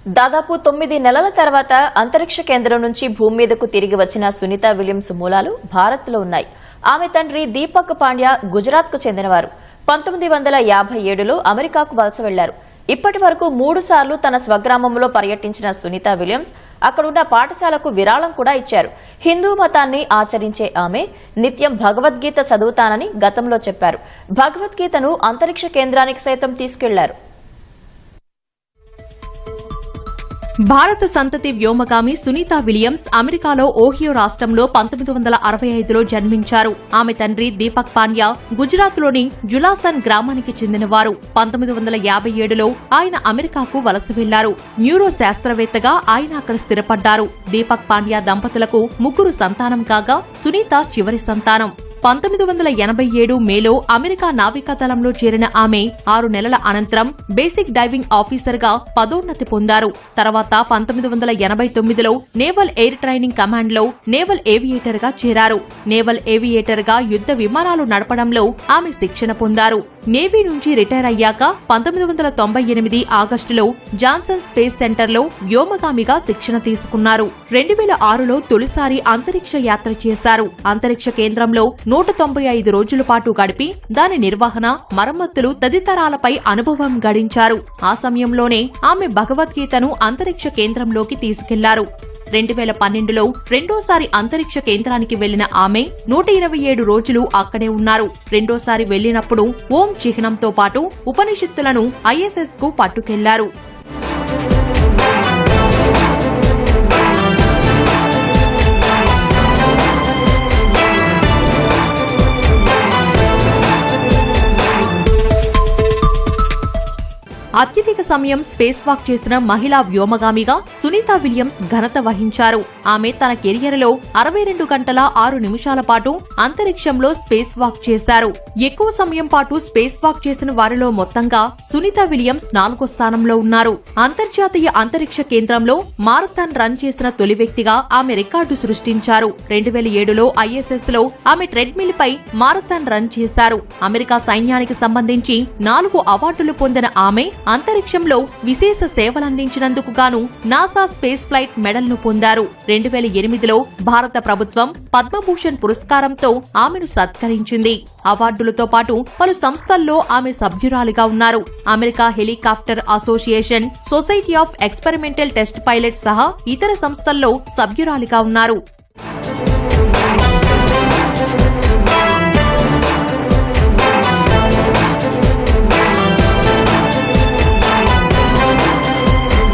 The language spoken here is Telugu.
దాదాపు 9 నెలల తర్వాత అంతరిక్ష కేంద్రం నుంచి భూమి మీదకు తిరిగి వచ్చిన సునీత విలియమ్స్ మూలాలు భారత్లో ఉన్నాయి. ఆమె తండ్రి దీపక్ పాండ్యా గుజరాత్కు చెందినవారు. 1957లో అమెరికాకు వలస వెళ్లారు. ఇప్పటి వరకు 3 సార్లు తన స్వగ్రామంలో పర్యటించిన సునీత విలియమ్స్ అక్కడున్న పాఠశాలకు విరాళం కూడా ఇచ్చారు. హిందూ మతాన్ని ఆచరించే ఆమె నిత్యం భగవద్గీత చదువుతానని గతంలో చెప్పారు. భగవద్గీతను అంతరిక్ష కేంద్రానికి సైతం తీసుకెళ్లారు. భారత సంతతి వ్యోమగామి సునీత విలియమ్స్ అమెరికాలో ఓహియో రాష్ట్రంలో 1965లో జన్మించారు. ఆమె తండ్రి దీపక్ పాండ్యా గుజరాత్లోని జులాసన్ గ్రామానికి చెందినవారు. 1957లో ఆయన అమెరికాకు వలస వెళ్లారు. న్యూరో శాస్త్రవేత్తగా ఆయన అక్కడ స్థిరపడ్డారు. దీపక్ పాండ్యా దంపతులకు 3 సంతానం కాగా సునీత చివరి సంతానం. 1987 మేలో అమెరికా నావికాదళంలో చేరిన ఆమె 6 నెలల అనంతరం బేసిక్ డైవింగ్ ఆఫీసర్ గా పదోన్నతి పొందారు. తర్వాత 1989లో నేవల్ ఎయిర్ ట్రైనింగ్ కమాండ్ లో నేవల్ ఏవియేటర్ గా చేరారు. నేవల్ ఏవియేటర్ గా యుద్ధ విమానాలు నడపడంలో ఆమె శిక్షణ పొందారు. నేవీ నుంచి రిటైర్ అయ్యాక 1998 ఆగస్టులో జాన్సన్ స్పేస్ సెంటర్ లో వ్యోమగామిగా శిక్షణ తీసుకున్నారు. 2006లో తొలిసారి అంతరిక్ష యాత్ర చేశారు. అంతరిక్ష కేంద్రంలో 195 రోజుల పాటు గడిపి దాని నిర్వహణ, మరమ్మతులు తదితరాలపై అనుభవం గడించారు. ఆ సమయంలోనే ఆమె భగవద్గీతను అంతరిక్ష కేంద్రంలోకి తీసుకెళ్లారు. 2012లో రెండోసారి అంతరిక్ష కేంద్రానికి వెళ్లిన ఆమె 127 రోజులు అక్కడే ఉన్నారు. రెండోసారి వెళ్లినప్పుడు ఓం చిహ్నంతో పాటు ఉపనిషత్తులను ఐఎస్ఎస్ కు పట్టుకెళ్లారు. అత్యధిక సమయం స్పేస్ వాక్ చేసిన మహిళా వ్యోమగామిగా సునీత విలియమ్స్ ఘనత వహించారు. ఆమె తన కెరియర్లో 62 గంటల 6 నిమిషాల పాటు అంతరిక్షంలో స్పేస్ వాక్ చేశారు. ఎక్కువ సమయం పాటు స్పేస్ వాక్ చేసిన వారిలో మొత్తంగా సునీత విలియమ్స్ 4వ స్థానంలో ఉన్నారు. అంతర్జాతీయ అంతరిక్ష కేంద్రంలో మారథాన్ రన్ చేసిన తొలి వ్యక్తిగా ఆమె రికార్డు సృష్టించారు. 2007లో ఐఎస్ఎస్ లో ఆమె ట్రెడ్మిల్ పై మారథాన్ రన్ చేశారు. అమెరికా సైన్యానికి సంబంధించి 4 అవార్డులు పొందిన ఆమె అంతరిక్షంలో విశేష సేవలందించినందుకు గాను నాసా స్పేస్ ఫ్లైట్ మెడల్ ను పొందారు. 2008లో భారత ప్రభుత్వం పద్మభూషణ్ పురస్కారంతో ఆమెను సత్కరించింది. అవార్డులతో పాటు పలు సంస్థల్లో ఆమె సభ్యురాలిగా ఉన్నారు. America helicopter association, society of experimental test pilots సహా ఇతర సంస్థల్లో సభ్యురాలిగా ఉన్నారు.